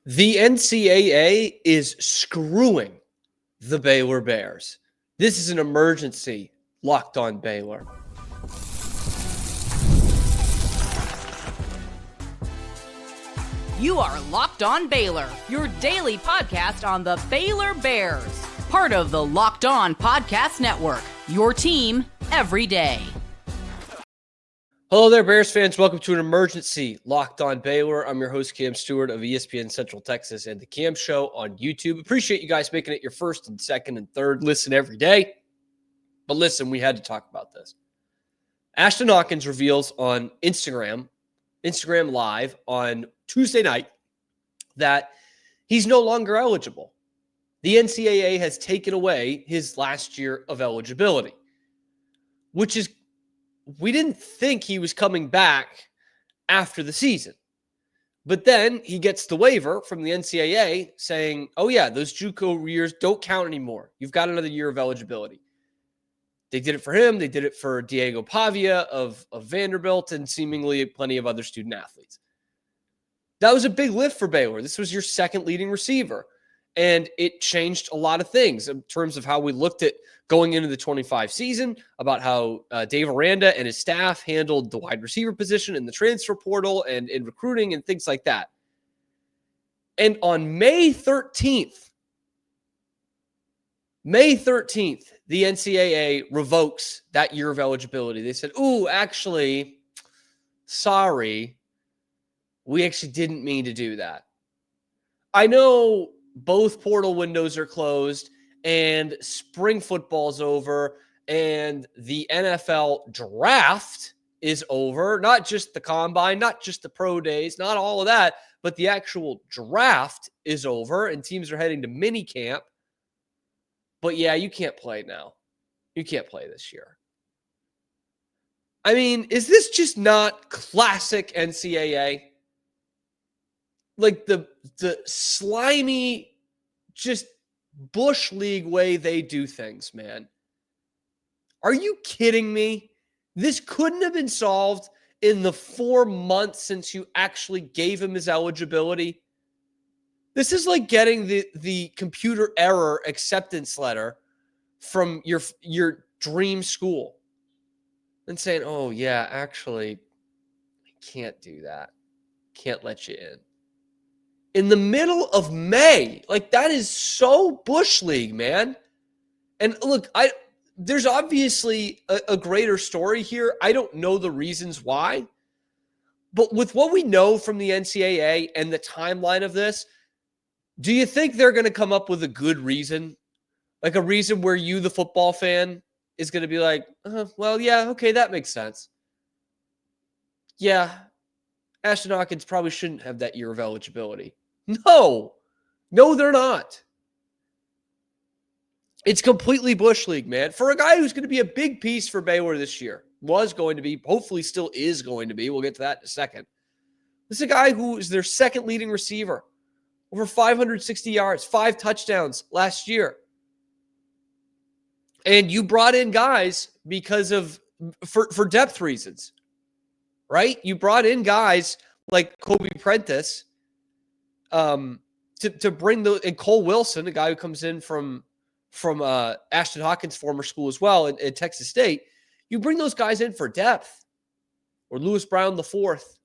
The NCAA is screwing the Baylor Bears. This is an emergency. Locked on Baylor. You are Locked on Baylor, your daily podcast on the Baylor Bears. Part of the Locked On Podcast Network, your team every day. Hello there, Bears fans. Welcome to an emergency Locked on Baylor. I'm your host, Cam Stuart of ESPN Central Texas and the Cam Show on YouTube. Appreciate you guys making it your first and second and third listen every day. But listen, we had to talk about this. Ashtyn Hawkins reveals on Instagram Live on Tuesday night that he's no longer eligible. The NCAA has taken away his last year of eligibility, which is, we didn't think he was coming back after the season. But then he gets the waiver from the NCAA saying, oh yeah, those JUCO years don't count anymore. You've got another year of eligibility. They did it for him. They did it for Diego Pavia of Vanderbilt and seemingly plenty of other student athletes. That was a big lift for Baylor. This was your second leading receiver. And it changed a lot of things in terms of how we looked at going into the 25 season, about how Dave Aranda and his staff handled the wide receiver position in the transfer portal and in recruiting and things like that. And on May 13th, the NCAA revokes that year of eligibility. They said, ooh, actually, sorry, we actually didn't mean to do that. I know both portal windows are closed and spring football's over and the NFL draft is over. Not just the combine, not just the pro days, not all of that, but the actual draft is over and teams are heading to mini camp. But yeah, you can't play now. You can't play this year. I mean, is this just not classic NCAA? Like the slimy, just Bush League way they do things, man. Are you kidding me? This couldn't have been solved in the 4 months since you actually gave him his eligibility. This is like getting the computer error acceptance letter from your dream school and saying, oh, yeah, actually, I can't do that. Can't let you in the middle of May. Like, that is so Bush League, man. And look, there's obviously a greater story here. I don't know the reasons why. But with what we know from the NCAA and the timeline of this, do you think they're going to come up with a good reason? Like a reason where you, the football fan, is going to be like, well, yeah, okay, that makes sense. Yeah, Ashtyn Hawkins probably shouldn't have that year of eligibility. No, they're not. It's completely Bush League, man. For a guy who's going to be a big piece for Baylor this year, was going to be, hopefully still is going to be. We'll get to that in a second. This is a guy who is their second leading receiver. Over 560 yards, 5 touchdowns last year. And you brought in guys because of, for depth reasons, right? You brought in guys like Kobe Prentice to bring and Cole Wilson, a guy who comes in from Ashtyn Hawkins' former school as well in Texas State. You bring those guys in for depth. Or Lewis Brown the fourth,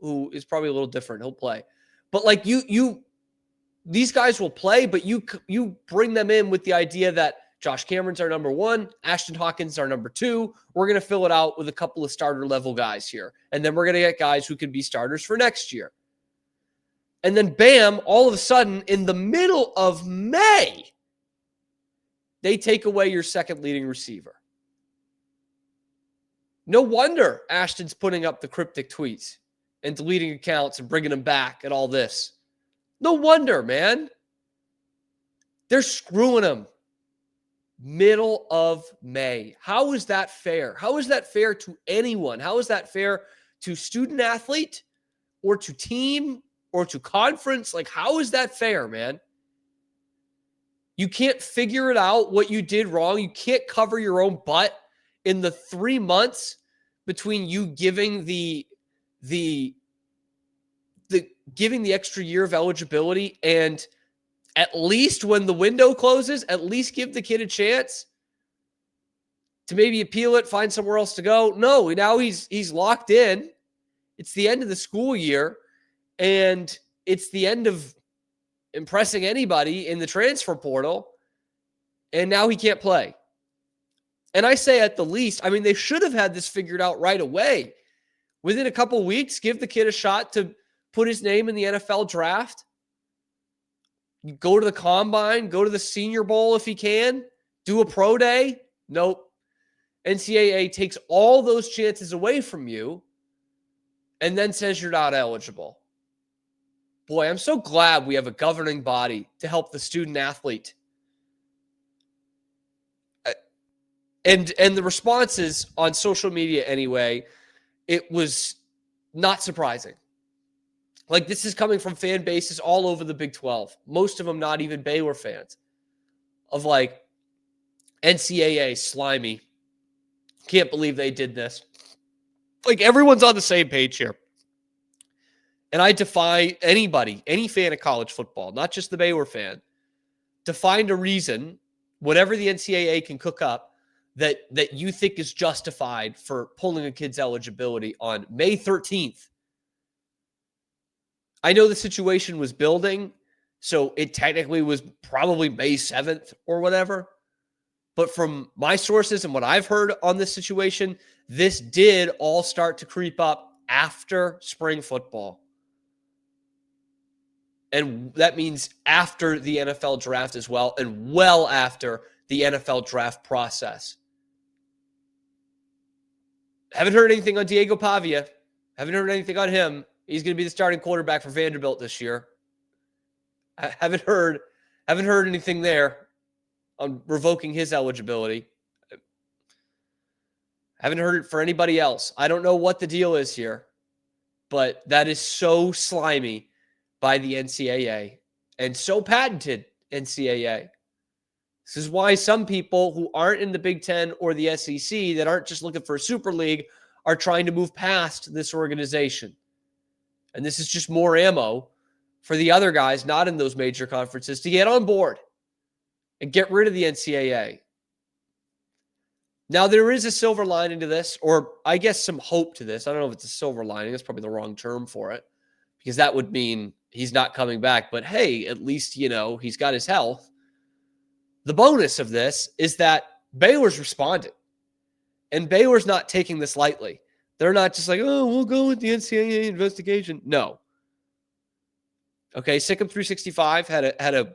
who is probably a little different. He'll play. But like these guys will play, but you bring them in with the idea that Josh Cameron's our number 1, Ashtyn Hawkins our number 2. We're going to fill it out with a couple of starter level guys here. And then we're going to get guys who can be starters for next year. And then bam, all of a sudden in the middle of May, they take away your second leading receiver. No wonder Ashtyn's putting up the cryptic tweets and deleting accounts and bringing them back and all this. No wonder, man. They're screwing him. Middle of May. How is that fair? How is that fair to anyone? How is that fair to student athlete or to team or to conference? Like, how is that fair, man? You can't figure it out what you did wrong. You can't cover your own butt in the 3 months between you giving the giving the extra year of eligibility, and at least when the window closes, at least give the kid a chance to maybe appeal it, find somewhere else to go. No, now he's locked in. It's the end of the school year, and it's the end of impressing anybody in the transfer portal, and now he can't play. And I say at the least, I mean, they should have had this figured out right away. Within a couple weeks, give the kid a shot to put his name in the NFL draft. Go to the combine, go to the Senior Bowl if he can, do a pro day. Nope. NCAA takes all those chances away from you and then says you're not eligible. Boy, I'm so glad we have a governing body to help the student athlete. And the responses on social media anyway, it was not surprising. Like, this is coming from fan bases all over the Big 12. Most of them not even Baylor fans. Of like, NCAA, slimy. Can't believe they did this. Like, everyone's on the same page here. And I defy anybody, any fan of college football, not just the Baylor fan, to find a reason, whatever the NCAA can cook up, that you think is justified for pulling a kid's eligibility on May 13th. I know the situation was building, so it technically was probably May 7th or whatever. But from my sources and what I've heard on this situation, this did all start to creep up after spring football. And that means after the NFL draft as well, and well after the NFL draft process. Haven't heard anything on Diego Pavia. Haven't heard anything on him. He's going to be the starting quarterback for Vanderbilt this year. I haven't heard anything there on revoking his eligibility. Haven't heard it for anybody else. I don't know what the deal is here, but that is so slimy by the NCAA and so patented NCAA. This is why some people who aren't in the Big Ten or the SEC, that aren't just looking for a super league, are trying to move past this organization. And this is just more ammo for the other guys not in those major conferences to get on board and get rid of the NCAA. Now, there is a silver lining to this, or I guess some hope to this. I don't know if it's a silver lining. That's probably the wrong term for it, because that would mean he's not coming back. But hey, at least, he's got his health. The bonus of this is that Baylor's responded. And Baylor's not taking this lightly. They're not just like, oh, we'll go with the NCAA investigation. No. Okay, Sikkim 365 had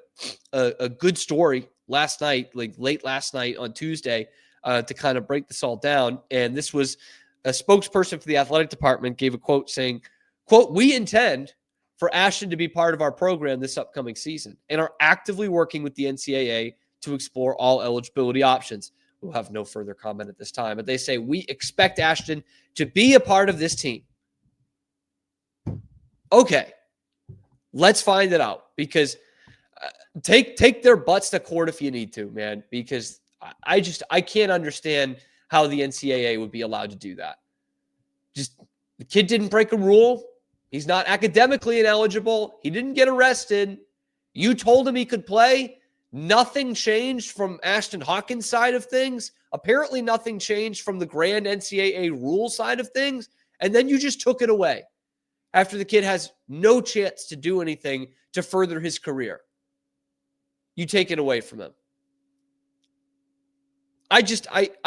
a good story last night, like late last night on Tuesday, to kind of break this all down. And this was a spokesperson for the athletic department gave a quote saying, quote, "We intend for Ashton to be part of our program this upcoming season and are actively working with the NCAA to explore all eligibility options." We'll have no further comment at this time, but they say, "We expect Ashton to be a part of this team." Okay, let's find it out, because take their butts to court if you need to, man, because I can't understand how the NCAA would be allowed to do that. Just, the kid didn't break a rule. He's not academically ineligible. He didn't get arrested. You told him he could play. Nothing changed from Ashtyn Hawkins' side of things. Apparently nothing changed from the grand NCAA rule side of things. And then you just took it away after the kid has no chance to do anything to further his career. You take it away from him. I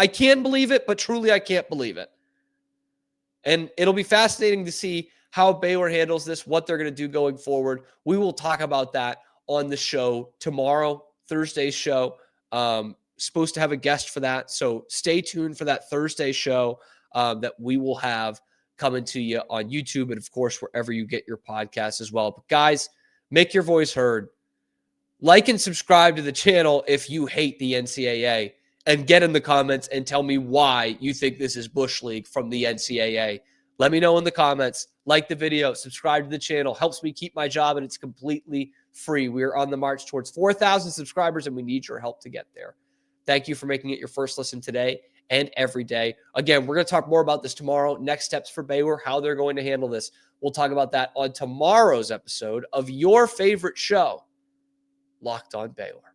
can believe it, but truly I can't believe it. And it'll be fascinating to see how Baylor handles this, what they're going to do going forward. We will talk about that on the show tomorrow, Thursday's show. Supposed to have a guest for that, so stay tuned for that Thursday show that we will have coming to you on YouTube and, of course, wherever you get your podcasts as well. But, guys, make your voice heard. Like and subscribe to the channel if you hate the NCAA, and get in the comments and tell me why you think this is Bush League from the NCAA. Let me know in the comments. Like the video, subscribe to the channel. Helps me keep my job, and it's completely free. We are on the march towards 4,000 subscribers, and we need your help to get there. Thank you for making it your first listen today, and every day. Again, we're going to talk more about this tomorrow. Next steps for Baylor, how they're going to handle this. We'll talk about that on tomorrow's episode of your favorite show, Locked On Baylor.